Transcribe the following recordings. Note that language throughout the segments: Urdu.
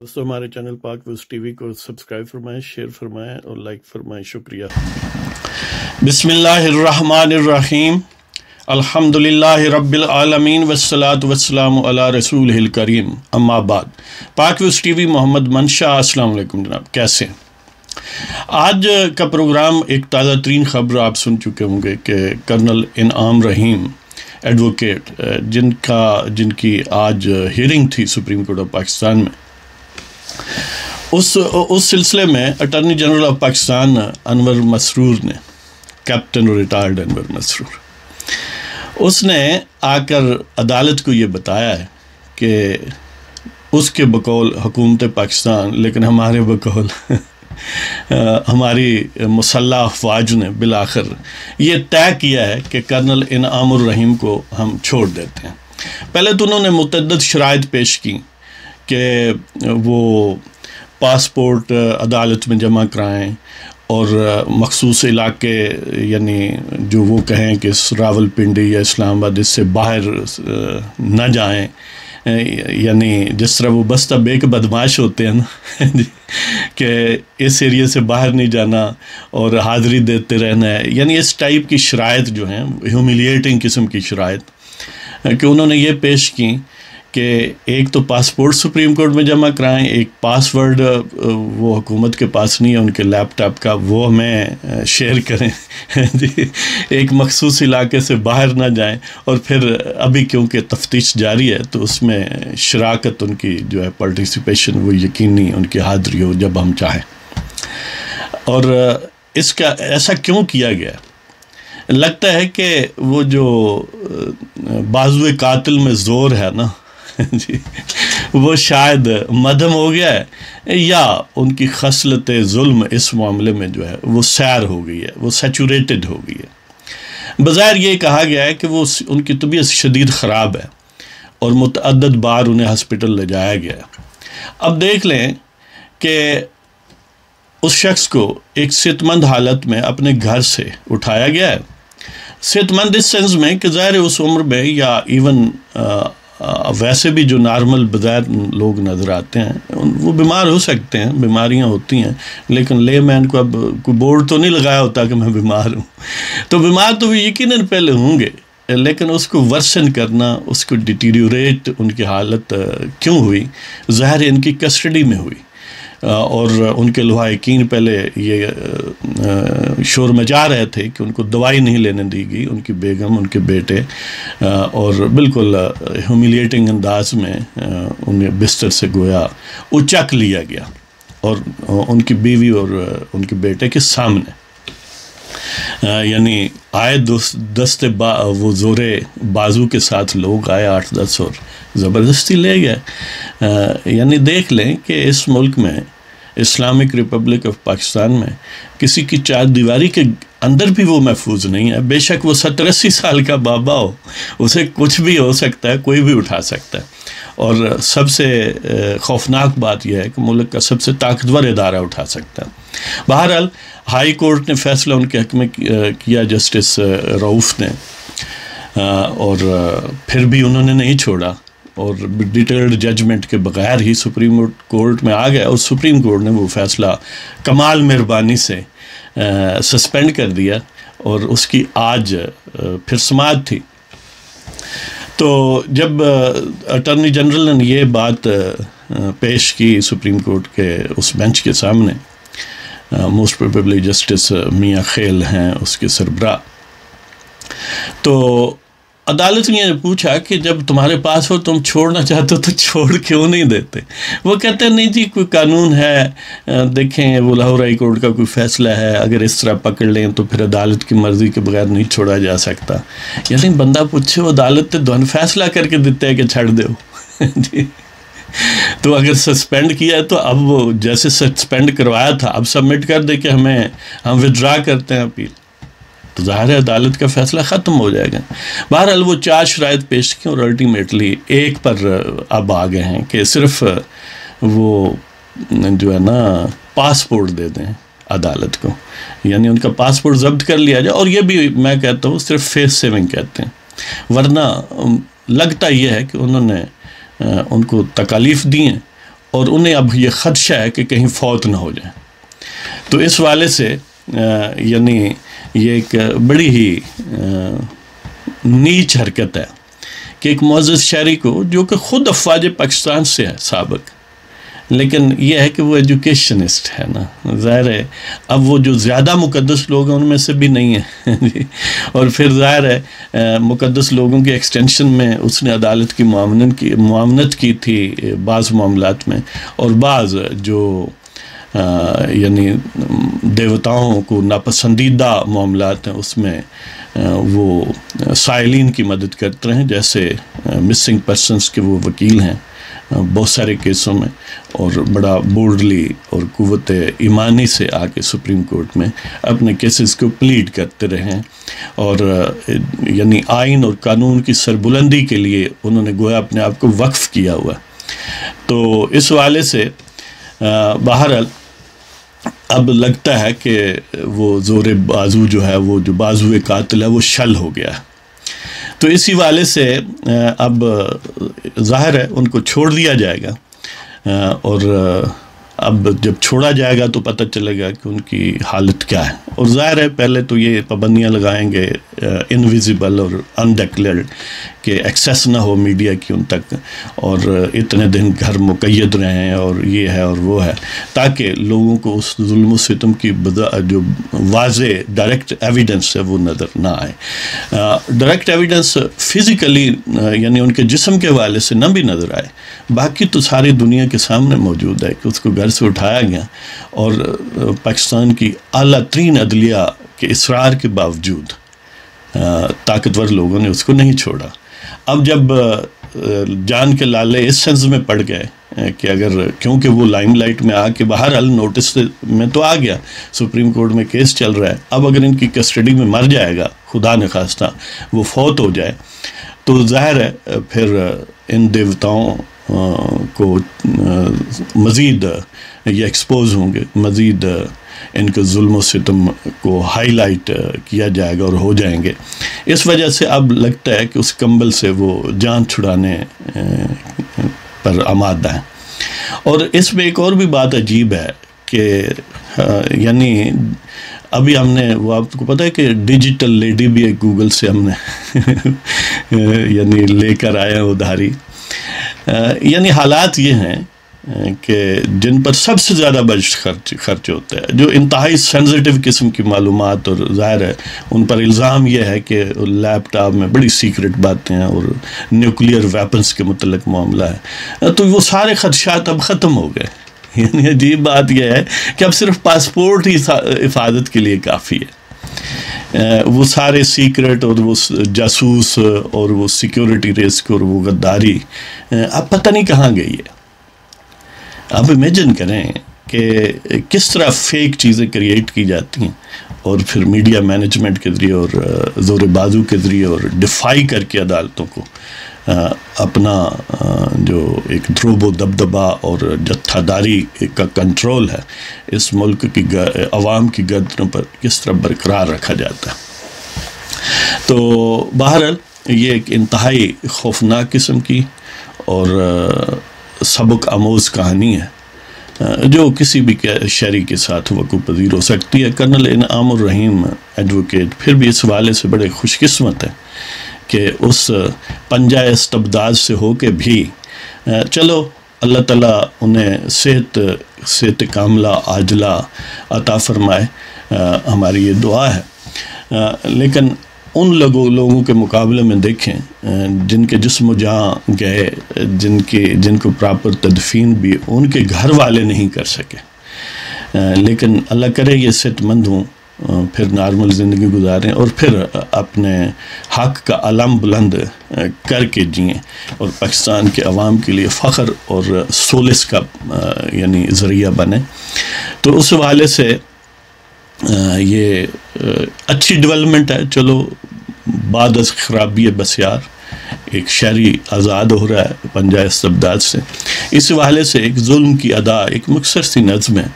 دوستو ہمارے چینل پاک ویوز ٹی وی کو سبسکرائب فرمائیں، شیئر فرمائیں اور لائک فرمائیں، شکریہ۔ بسم اللہ الرحمن الرحیم، الحمدللہ رب العالمین والصلاة والسلام علی رسولہ الکریم، اما بعد۔ پاک ویوز ٹی وی محمد منشا، السلام علیکم جناب، کیسے ہیں؟ آج کا پروگرام ایک تازہ ترین خبر آپ سن چکے ہوں گے کہ کرنل انعام رحیم ایڈوکیٹ جن کی آج ہیئرنگ تھی سپریم کورٹ آف پاکستان میں، اس سلسلے میں اٹارنی جنرل آف پاکستان انور مسرور نے، کیپٹن ریٹائرڈ انور مسرور، اس نے آ کر عدالت کو یہ بتایا ہے کہ اس کے بقول حکومت پاکستان، لیکن ہمارے بقول ہماری مسلح افواج نے بالآخر یہ طے کیا ہے کہ کرنل انعام الرحیم کو ہم چھوڑ دیتے ہیں۔ پہلے تو انہوں نے متعدد شرائط پیش کی کہ وہ پاسپورٹ عدالت میں جمع کرائیں اور مخصوص علاقے، یعنی جو وہ کہیں کہ راول پنڈی یا اسلام آباد، اس سے باہر نہ جائیں، یعنی جس طرح وہ بستہ بے کے بدماش ہوتے ہیں نا کہ اس ایریے سے باہر نہیں جانا اور حاضری دیتے رہنا ہے، یعنی اس ٹائپ کی شرائط جو ہیں، ہیوملیٹنگ قسم کی شرائط کہ انہوں نے یہ پیش کی کہ ایک تو پاسپورٹ سپریم کورٹ میں جمع کرائیں، ایک پاس ورڈ وہ حکومت کے پاس نہیں ہے ان کے لیپ ٹاپ کا، وہ ہمیں شیئر کریں، ایک مخصوص علاقے سے باہر نہ جائیں، اور پھر ابھی کیونکہ تفتیش جاری ہے تو اس میں شراکت ان کی جو ہے پارٹیسپیشن وہ یقینی ان کی حاضری ہو جب ہم چاہیں۔ اور اس کا ایسا کیوں کیا گیا؟ لگتا ہے کہ وہ جو بازو قاتل میں زور ہے نا جی، وہ شاید مدھم ہو گیا ہے، یا ان کی خصلت ظلم اس معاملے میں جو ہے وہ سیر ہو گئی ہے، وہ سیچوریٹڈ ہو گئی ہے۔ بظاہر یہ کہا گیا ہے کہ وہ ان کی طبیعت شدید خراب ہے اور متعدد بار انہیں ہسپٹل لے جایا گیا ہے۔ اب دیکھ لیں کہ اس شخص کو ایک صحت مند حالت میں اپنے گھر سے اٹھایا گیا ہے، صحت مند اس سینس میں کہ ظاہر اس عمر میں، یا ایون ویسے بھی جو نارمل بظاہر لوگ نظر آتے ہیں وہ بیمار ہو سکتے ہیں، بیماریاں ہوتی ہیں، لیکن لے مین کو اب کوئی بورڈ تو نہیں لگایا ہوتا کہ میں بیمار ہوں، تو بیمار تو وہ یقیناً پہلے ہوں گے، لیکن اس کو ورسن کرنا، اس کو ڈیٹیریوریٹ ان کی حالت کیوں ہوئی؟ ظاہر ان کی کسٹڈی میں ہوئی، اور ان کے لواحقین پہلے یہ شور مچا رہے تھے کہ ان کو دوائی نہیں لینے دی گئی، ان کی بیگم، ان کے بیٹے، اور بالکل ہیوملیٹنگ انداز میں انہیں بستر سے گویا اچک لیا گیا، اور ان کی بیوی اور ان کے بیٹے کے سامنے، یعنی آئے دست وہ زورے بازو کے ساتھ لوگ آئے 8-10 اور زبردستی لے گئے۔ یعنی دیکھ لیں کہ اس ملک میں، اسلامک ریپبلک آف پاکستان میں، کسی کی چار دیواری کے اندر بھی وہ محفوظ نہیں ہے، بے شک وہ 70-80 سال کا بابا ہو، اسے کچھ بھی ہو سکتا ہے، کوئی بھی اٹھا سکتا ہے، اور سب سے خوفناک بات یہ ہے کہ ملک کا سب سے طاقتور ادارہ اٹھا سکتا ہے۔ بہرحال ہائی کورٹ نے فیصلہ ان کے حق میں کیا، جسٹس رؤوف نے، اور پھر بھی انہوں نے نہیں چھوڑا، اور ڈیٹیلڈ ججمنٹ کے بغیر ہی سپریم کورٹ میں آ گیا، اور سپریم کورٹ نے وہ فیصلہ کمال مہربانی سے سسپینڈ کر دیا، اور اس کی آج پھر سماعت تھی۔ تو جب اٹارنی جنرل نے یہ بات پیش کی سپریم کورٹ کے اس بینچ کے سامنے، موسٹ پروبیبلی جسٹس میاں خیل ہیں اس کے سربراہ، تو عدالت نے پوچھا کہ جب تمہارے پاس ہو، تم چھوڑنا چاہتے ہو تو چھوڑ کیوں نہیں دیتے؟ وہ کہتے ہیں نہیں جی، کوئی قانون ہے، دیکھیں وہ لاہور ہائی کورٹ کا کوئی فیصلہ ہے، اگر اس طرح پکڑ لیں تو پھر عدالت کی مرضی کے بغیر نہیں چھوڑا جا سکتا۔ یعنی بندہ پوچھے، وہ عدالت نے دون فیصلہ کر کے دیتے ہیں کہ چھڑ دو جی، تو اگر سسپینڈ کیا ہے تو اب وہ جیسے سسپینڈ کروایا تھا اب سبمٹ کر دے کہ ہم وڈرا کرتے ہیں اپیل، تو ظاہر ہے عدالت کا فیصلہ ختم ہو جائے گا۔ بہرحال وہ 4 شرائط پیش کی، اور الٹیمیٹلی ایک پر اب آ گئے ہیں کہ صرف وہ جو ہے نا پاسپورٹ دے دیں عدالت کو، یعنی ان کا پاسپورٹ ضبط کر لیا جائے، اور یہ بھی میں کہتا ہوں صرف فیس سیونگ کہتے ہیں، ورنہ لگتا یہ ہے کہ انہوں نے ان کو تکالیف دی ہیں اور انہیں اب یہ خدشہ ہے کہ کہیں فوت نہ ہو جائیں. تو اس والے سے یعنی یہ ایک بڑی ہی نیچ حرکت ہے کہ ایک معزز شہری کو، جو کہ خود افواج پاکستان سے ہے سابق، لیکن یہ ہے کہ وہ ایجوکیشنسٹ ہے نا، ظاہر ہے اب وہ جو زیادہ مقدس لوگ ہیں ان میں سے بھی نہیں ہیں اور پھر ظاہر ہے مقدس لوگوں کے ایکسٹینشن میں اس نے عدالت کی معاونت کی تھی بعض معاملات میں، اور بعض جو یعنی دیوتاؤں کو ناپسندیدہ معاملات ہیں اس میں وہ سائلین کی مدد کرتے ہیں، جیسے مسنگ پرسنس کے وہ وکیل ہیں بہت سارے کیسوں میں، اور بڑا بولڈلی اور قوت ایمانی سے آ کے سپریم کورٹ میں اپنے کیسز کو پلیڈ کرتے رہے، اور یعنی آئین اور قانون کی سربلندی کے لیے انہوں نے گویا اپنے آپ کو وقف کیا ہوا. تو اس والے سے بہرحال اب لگتا ہے کہ وہ زور بازو جو ہے، وہ جو بازو قاتل ہے، وہ شل ہو گیا. تو اسی والے سے اب ظاہر ہے ان کو چھوڑ دیا جائے گا، اور اب جب چھوڑا جائے گا تو پتہ چلے گا کہ ان کی حالت کیا ہے. اور ظاہر ہے پہلے تو یہ پابندیاں لگائیں گے انویزیبل اور انڈیکلیئرڈ کہ ایکسیس نہ ہو میڈیا کی ان تک، اور اتنے دن گھر مقید رہیں، اور یہ ہے اور وہ ہے، تاکہ لوگوں کو اس ظلم و ستم کی جو واضح ڈائریکٹ ایویڈنس ہے وہ نظر نہ آئے. ڈائریکٹ ایویڈنس فزیکلی یعنی ان کے جسم کے حوالے سے نہ بھی نظر آئے، باقی تو ساری دنیا کے سامنے موجود ہے کہ اس کو گھر سے اٹھایا گیا، اور پاکستان کی اعلیٰ ترین عدلیہ کے اصرار کے باوجود طاقتور لوگوں نے اس کو نہیں چھوڑا. اب جب جان کے لالے اس سینس میں پڑ گئے کہ اگر کیونکہ وہ لائم لائٹ میں آ کے بہرحال نوٹس میں تو آ گیا، سپریم کورٹ میں کیس چل رہا ہے، اب اگر ان کی کسٹڈی میں مر جائے گا، خدا نخواستہ وہ فوت ہو جائے، تو ظاہر ہے پھر ان دیوتاؤں کو مزید یہ ایکسپوز ہوں گے، مزید ان کے ظلم و ستم کو ہائی لائٹ کیا جائے گا اور ہو جائیں گے. اس وجہ سے اب لگتا ہے کہ اس کمبل سے وہ جان چھڑانے پر آمادہ ہیں. اور اس میں ایک اور بھی بات عجیب ہے کہ یعنی ابھی ہم نے وہ آپ کو پتہ ہے کہ ڈیجیٹل لیڈی بھی ایک گوگل سے ہم نے یعنی لے کر آئے ہیں ادھاری. یعنی حالات یہ ہیں کہ جن پر سب سے زیادہ بجٹ خرچ ہوتا ہے، جو انتہائی سینسٹیو قسم کی معلومات، اور ظاہر ہے ان پر الزام یہ ہے کہ لیپ ٹاپ میں بڑی سیکرٹ باتیں ہیں اور نیوکلیئر ویپنز کے متعلق معاملہ ہے، تو وہ سارے خدشات اب ختم ہو گئے. یعنی عجیب بات یہ ہے کہ اب صرف پاسپورٹ ہی حفاظت کے لیے کافی ہے. وہ سارے سیکرٹ اور وہ جاسوس اور وہ سیکیورٹی رسک اور وہ غداری اب پتہ نہیں کہاں گئی ہے. آپ امیجن کریں کہ کس طرح فیک چیزیں کریٹ کی جاتی ہیں، اور پھر میڈیا مینجمنٹ کے ذریعے اور زور بازو کے ذریعے اور ڈیفائی کر کے عدالتوں کو اپنا جو ایک دروب و دبدبہ اور جتھا داری کا کنٹرول ہے اس ملک کی عوام کی گردنوں پر کس طرح برقرار رکھا جاتا ہے. تو بہرحال یہ ایک انتہائی خوفناک قسم کی اور سبق آموز کہانی ہے جو کسی بھی شہری کے ساتھ وقوع پذیر ہو سکتی ہے. کرنل انعام الرحیم ایڈوکیٹ پھر بھی اس حوالے سے بڑے خوش قسمت ہیں کہ اس پنجہ استبداد سے ہو کے بھی چلو اللہ تعالیٰ انہیں صحت کاملہ عاجلہ عطا فرمائے، ہماری یہ دعا ہے. لیکن ان لوگوں کے مقابلے میں دیکھیں جن کے جسم و جاں گئے، جن کو پراپر تدفین بھی ان کے گھر والے نہیں کر سکے، لیکن اللہ کرے یہ صحت مند ہوں، پھر نارمل زندگی گزاریں اور پھر اپنے حق کا علم بلند کر کے جئیں اور پاکستان کے عوام کے لیے فخر اور سولس کا یعنی ذریعہ بنیں. تو اس حوالے سے یہ اچھی ڈیولپمنٹ ہے. چلو بعد از خرابی بسیار ایک شہری آزاد ہو رہا ہے پنجہ استبداد سے. اس حوالے سے ایک ظلم کی ادا، ایک مختصر سی نظم ہے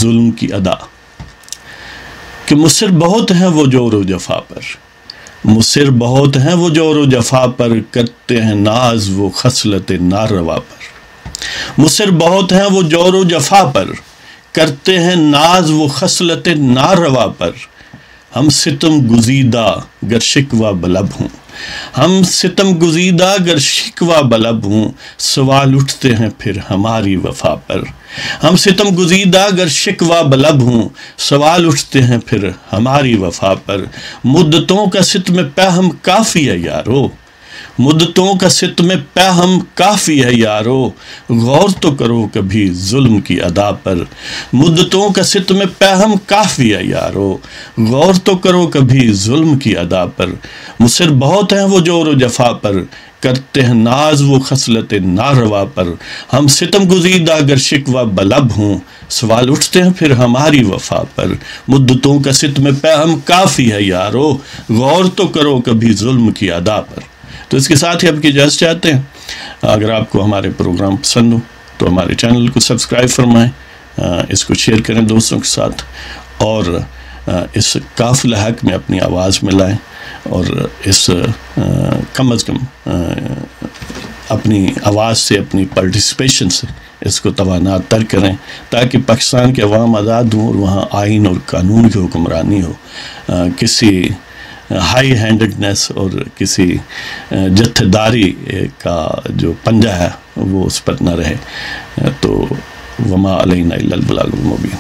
ظلم کی ادا کہ مصر بہت ہیں وہ جور و جفا پر، مصر بہت ہیں وہ جور و جفا پر، کرتے ہیں ناز وہ خصلت ناروا پر. مصر بہت ہیں وہ جور و جفا پر، کرتے ہیں ناز وہ خصلت ناروا پر، ہم ستم گزیدہ گر شکوہ بلب ہوں، ہم ستم گزیدہ گر شکوہ بلب ہوں، سوال اٹھتے ہیں پھر ہماری وفا پر، ہم ستم گزیدہ گر شکوہ بلب ہوں، سوال اٹھتے ہیں پھر ہماری وفا پر، مدتوں کا ستم پہم کافی ہے یارو، مدتوں کا ستم پہم کافی ہے یارو، غور تو کرو کبھی ظلم کی ادا پر، مدتوں کا ستم پہم کافی ہے یارو، غور تو کرو کبھی ظلم کی ادا پر، مصر بہت ہیں وہ جور و جفا پر، کرتے ہیں ناز وہ خصلت ناروا پر، ہم ستم گزیدہ گر شکوہ بلب ہوں، سوال اٹھتے ہیں پھر ہماری وفا پر، مدتوں کا ستم پہم کافی ہے یارو، غور تو کرو کبھی ظلم کی ادا پر۔ تو اس کے ساتھ ہی آپ کی اجازت چاہتے ہیں۔ اگر آپ کو ہمارے پروگرام پسند ہو تو ہمارے چینل کو سبسکرائب فرمائیں، اس کو شیئر کریں دوستوں کے ساتھ، اور اس قافلہ حق میں اپنی آواز ملائیں، اور اس کم از کم اپنی آواز سے، اپنی پارٹیسپیشن سے اس کو توانا تر کریں، تاکہ پاکستان کے عوام آزاد ہوں اور وہاں آئین اور قانون کی حکمرانی ہو، کسی ہائی ہینڈڈنیس اور کسی جتھے داری کا جو پنجہ ہے وہ اس پر نہ رہے۔ تو وما علینا الا البلاغ المبین۔